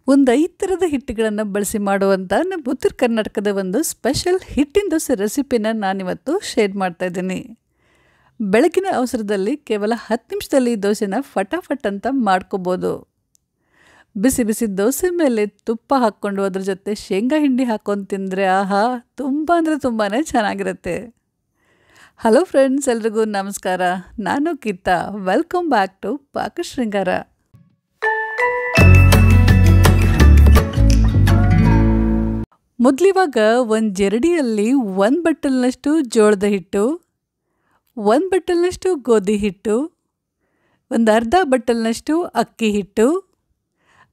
ಒಂದು 5 ಥರದ ಹಿಟ್ಟುಗಳನ್ನು ಬಳಸಿ ಮಾಡುವಂಥ ನಮ್ಮ ಉತ್ತರ ಕರ್ನಾಟಕದ ಒಂದು ಸ್ಪೆಷಲ್ ಹಿಟ್ಟಿನ ದೋಸೆ ರೆಸಿಪಿನ ನಾನಿವತ್ತು ಶೇರ್ ಮಾಡ್ತಾ ಇದ್ದೀನಿ. ಬೆಳಗಿನ ಅವಸರದಲ್ಲಿ ಕೇವಲ 10 ನಿಮಿಷದಲ್ಲಿ ಈ ದೋಸೆನ ಫಟಾಫಟ್ ಅಂತ ಮಾಡ್ಕೋಬೋದು. ಬಿಸಿ ಬಿಸಿ ದೋಸೆ ಮೇಲೆ ತುಪ್ಪ ಹಾಕ್ಕೊಂಡು ಅದ್ರ ಜೊತೆ ಶೇಂಗಾ ಹಿಂಡಿ ಹಾಕ್ಕೊಂಡು ತಿಂದರೆ ಆಹಾ ತುಂಬ ಅಂದರೆ ತುಂಬಾ ಚೆನ್ನಾಗಿರುತ್ತೆ. ಹಲೋ ಫ್ರೆಂಡ್ಸ್, ಎಲ್ರಿಗೂ ನಮಸ್ಕಾರ. ನಾನು Geeta. Welcome back to Pakashringara. ಮೊದಲಿವಾಗ ಒಂದು ಜರಡಿಯಲ್ಲಿ 1 ಬಟ್ಟಲ್ನಷ್ಟು ಜೋಳದ ಹಿಟ್ಟು, 1 ಬಟ್ಟಲ್ನಷ್ಟು ಗೋಧಿ ಹಿಟ್ಟು, ಒಂದು ಅರ್ಧ ಬಟ್ಟಲ್ನಷ್ಟು ಅಕ್ಕಿ ಹಿಟ್ಟು,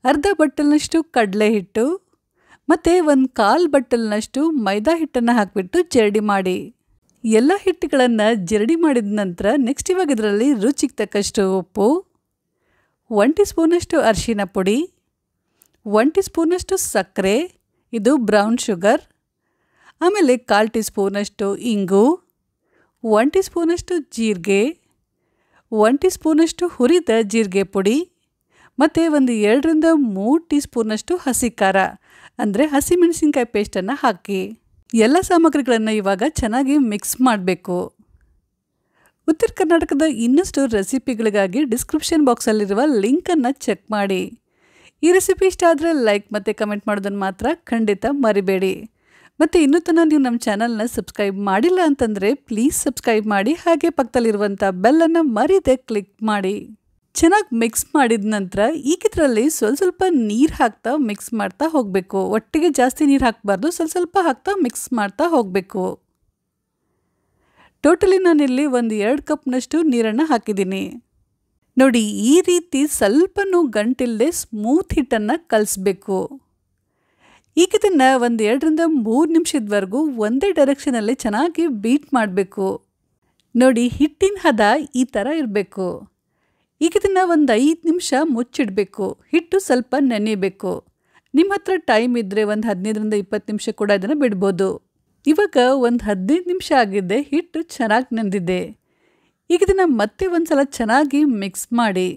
ಅರ್ಧ ಬಟ್ಟಲ್ನಷ್ಟು ಕಡಲೆ ಹಿಟ್ಟು ಮತ್ತು 1/4 ಬಟ್ಟಲ್ನಷ್ಟು ಮೈದಾ ಹಿಟ್ಟನ್ನು ಹಾಕಿಬಿಟ್ಟು ಜರಡಿ ಮಾಡಿ. ಎಲ್ಲ ಹಿಟ್ಟುಗಳನ್ನು ಜರಡಿ ಮಾಡಿದ ನಂತರ ನೆಕ್ಸ್ಟ್ ಇವಾಗ ಇದರಲ್ಲಿ ರುಚಿಗೆ ತಕ್ಕಷ್ಟು ಉಪ್ಪು, 1 ಟೀ ಸ್ಪೂನಷ್ಟು ಅರಿಶಿನ ಪುಡಿ, 1 ಟೀ ಸ್ಪೂನಷ್ಟು ಸಕ್ಕರೆ, ಇದು ಬ್ರೌನ್ ಶುಗರ್, ಆಮೇಲೆ 1/4 ಟೀ ಸ್ಪೂನಷ್ಟು ಇಂಗು, 1 ಟೀ ಸ್ಪೂನಷ್ಟು ಜೀರಿಗೆ, 1 ಟೀ ಸ್ಪೂನಷ್ಟು ಹುರಿದ ಜೀರಿಗೆ ಪುಡಿ ಮತ್ತು ಒಂದು 2ರಿಂದ 3 ಟೀ ಸ್ಪೂನಷ್ಟು ಹಸಿ ಖಾರ ಅಂದರೆ ಹಸಿಮೆಣಸಿನ್ಕಾಯಿ ಪೇಸ್ಟನ್ನು ಹಾಕಿ ಎಲ್ಲ ಸಾಮಗ್ರಿಗಳನ್ನು ಇವಾಗ ಚೆನ್ನಾಗಿ ಮಿಕ್ಸ್ ಮಾಡಬೇಕು. ಉತ್ತರ ಕರ್ನಾಟಕದ ಇನ್ನಷ್ಟು ರೆಸಿಪಿಗಳಿಗಾಗಿ ಡಿಸ್ಕ್ರಿಪ್ಷನ್ ಬಾಕ್ಸಲ್ಲಿರುವ ಲಿಂಕನ್ನು ಚೆಕ್ ಮಾಡಿ. ಈ ರೆಸಿಪಿ ಇಷ್ಟ ಆದರೆ ಲೈಕ್ ಮತ್ತು ಕಮೆಂಟ್ ಮಾಡೋದನ್ನು ಮಾತ್ರ ಖಂಡಿತ ಮರಿಬೇಡಿ. ಮತ್ತು ಇನ್ನೂ ತನಕ ನೀವು ನಮ್ಮ ಚಾನಲ್ನ ಸಬ್ಸ್ಕ್ರೈಬ್ ಮಾಡಿಲ್ಲ ಅಂತಂದರೆ ಪ್ಲೀಸ್ ಸಬ್ಸ್ಕ್ರೈಬ್ ಮಾಡಿ, ಹಾಗೆ ಪಕ್ಕದಲ್ಲಿರುವಂಥ ಬೆಲ್ಲನ್ನು ಮರೀದೆ ಕ್ಲಿಕ್ ಮಾಡಿ. ಚೆನ್ನಾಗಿ ಮಿಕ್ಸ್ ಮಾಡಿದ ನಂತರ ಈಗ ಇದರಲ್ಲಿ ಸ್ವಲ್ಪ ನೀರು ಹಾಕ್ತಾ ಮಿಕ್ಸ್ ಮಾಡ್ತಾ ಹೋಗಬೇಕು. ಒಟ್ಟಿಗೆ ಜಾಸ್ತಿ ನೀರು ಹಾಕಬಾರ್ದು, ಸ್ವಲ್ಪ ಹಾಕ್ತಾ ಮಿಕ್ಸ್ ಮಾಡ್ತಾ ಹೋಗಬೇಕು. ಟೋಟಲಿ ನಾನಿಲ್ಲಿ ಒಂದು 2 ಕಪ್ನಷ್ಟು ನೀರನ್ನು ಹಾಕಿದ್ದೀನಿ. ನೋಡಿ, ಈ ರೀತಿ ಸ್ವಲ್ಪನೂ ಗಂಟಿಲ್ಲದೆ ಸ್ಮೂತ್ ಹಿಟ್ಟನ್ನು ಕಲಿಸ್ಬೇಕು. ಈಗ ಇದನ್ನು ಒಂದು 2ರಿಂದ 3 ನಿಮಿಷದವರೆಗೂ ಒಂದೇ ಡೈರೆಕ್ಷನಲ್ಲಿ ಚೆನ್ನಾಗಿ ಬೀಟ್ ಮಾಡಬೇಕು. ನೋಡಿ, ಹಿಟ್ಟಿನ ಹದ ಈ ಥರ ಇರಬೇಕು. ಈಗ ಇದನ್ನು ಒಂದು 5 ನಿಮಿಷ ಮುಚ್ಚಿಡಬೇಕು. ಹಿಟ್ಟು ಸ್ವಲ್ಪ ನೆನೆಯಬೇಕು. ನಿಮ್ಮ ಹತ್ರ ಟೈಮ್ ಇದ್ದರೆ ಒಂದು 15ರಿಂದ 20 ನಿಮಿಷ ಕೂಡ ಇದನ್ನು ಬಿಡ್ಬೋದು. ಇವಾಗ ಒಂದು 15 ನಿಮಿಷ ಆಗಿದೆ, ಹಿಟ್ಟು ಚೆನ್ನಾಗಿ ನೆಂದಿದೆ. ಈಗ ಇದನ್ನು ಮತ್ತೆ ಒಂದು ಸಲ ಚೆನ್ನಾಗಿ ಮಿಕ್ಸ್ ಮಾಡಿ.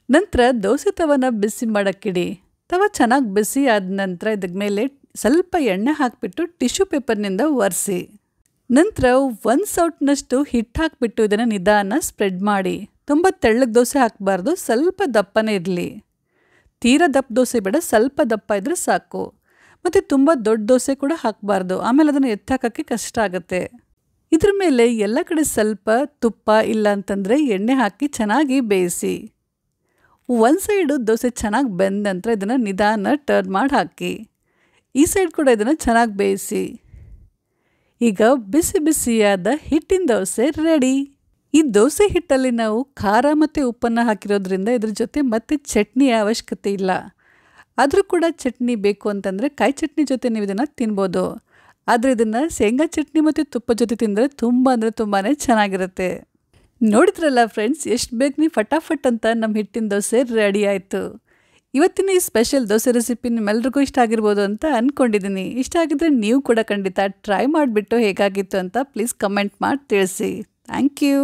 ನಂತರ ದೋಸೆ ತವನ ಬಿಸಿ ಮಾಡೋಕ್ಕಿಡಿ. ತವ ಚೆನ್ನಾಗಿ ಬಿಸಿ ಆದ ನಂತರ ಇದಕ್ಕೆ ಮೇಲೆ ಸ್ವಲ್ಪ ಎಣ್ಣೆ ಹಾಕಿಬಿಟ್ಟು ಟಿಶ್ಯೂ ಪೇಪರ್ನಿಂದ ಒರೆಸಿ. ನಂತರ 1 ಸೌಟ್ನಷ್ಟು ಹಿಟ್ಟು ಹಾಕಿಬಿಟ್ಟು ಇದನ್ನು ನಿಧಾನ ಸ್ಪ್ರೆಡ್ ಮಾಡಿ. ತುಂಬ ತೆಳ್ಳಗೆ ದೋಸೆ ಹಾಕಬಾರ್ದು, ಸ್ವಲ್ಪ ದಪ್ಪನೇ ಇರಲಿ. ತೀರಾ ದಪ್ಪ ದೋಸೆ ಬೇಡ, ಸ್ವಲ್ಪ ದಪ್ಪ ಇದ್ದರೆ ಸಾಕು. ಮತ್ತು ತುಂಬ ದೊಡ್ಡ ದೋಸೆ ಕೂಡ ಹಾಕಬಾರ್ದು, ಆಮೇಲೆ ಅದನ್ನು ಎತ್ತಾಕೋಕ್ಕೆ ಕಷ್ಟ ಆಗುತ್ತೆ. ಇದ್ರ ಮೇಲೆ ಎಲ್ಲ ಕಡೆ ಸ್ವಲ್ಪ ತುಪ್ಪ ಇಲ್ಲ ಅಂತಂದರೆ ಎಣ್ಣೆ ಹಾಕಿ ಚೆನ್ನಾಗಿ ಬೇಯಿಸಿ. ಒಂದು ಸೈಡು ದೋಸೆ ಚೆನ್ನಾಗಿ ಬೆಂದ ನಂತರ ಇದನ್ನು ನಿಧಾನ ಟರ್ನ್ ಮಾಡಿ ಹಾಕಿ. ಈ ಸೈಡ್ ಕೂಡ ಇದನ್ನು ಚೆನ್ನಾಗಿ ಬೇಯಿಸಿ. ಈಗ ಬಿಸಿ ಬಿಸಿಯಾದ ಹಿಟ್ಟಿನ ದೋಸೆ ರೆಡಿ. ಈ ದೋಸೆ ಹಿಟ್ಟಲ್ಲಿ ನಾವು ಖಾರ ಮತ್ತು ಉಪ್ಪನ್ನು ಹಾಕಿರೋದ್ರಿಂದ ಇದ್ರ ಜೊತೆ ಮತ್ತೆ ಚಟ್ನಿಯ ಅವಶ್ಯಕತೆ ಇಲ್ಲ. ಆದರೂ ಕೂಡ ಚಟ್ನಿ ಬೇಕು ಅಂತಂದರೆ ಕಾಯಿ ಚಟ್ನಿ ಜೊತೆ ನೀವು ಇದನ್ನು ತಿನ್ಬೋದು. ಆದರೆ ಇದನ್ನು ಶೇಂಗಾ ಚಟ್ನಿ ಮತ್ತು ತುಪ್ಪ ಜೊತೆ ತಿಂದರೆ ತುಂಬ ಅಂದರೆ ತುಂಬಾ ಚೆನ್ನಾಗಿರುತ್ತೆ. ನೋಡಿದ್ರಲ್ಲ ಫ್ರೆಂಡ್ಸ್, ಎಷ್ಟು ಬೇಗ ನೀವು ಫಟಾಫಟ್ ಅಂತ ನಮ್ಮ ಹಿಟ್ಟಿನ ದೋಸೆ ರೆಡಿ ಆಯಿತು. ಇವತ್ತಿನ ಈ ಸ್ಪೆಷಲ್ ದೋಸೆ ರೆಸಿಪಿ ನಿಮ್ಮೆಲ್ರಿಗೂ ಇಷ್ಟ ಆಗಿರ್ಬೋದು ಅಂತ ಅಂದ್ಕೊಂಡಿದ್ದೀನಿ. ಇಷ್ಟ ಆಗಿದ್ದರೆ ನೀವು ಕೂಡ ಖಂಡಿತ ಟ್ರೈ ಮಾಡಿಬಿಟ್ಟು ಹೇಗಾಗಿತ್ತು ಅಂತ ಪ್ಲೀಸ್ ಕಮೆಂಟ್ ಮಾಡಿ ತಿಳಿಸಿ. Thank you.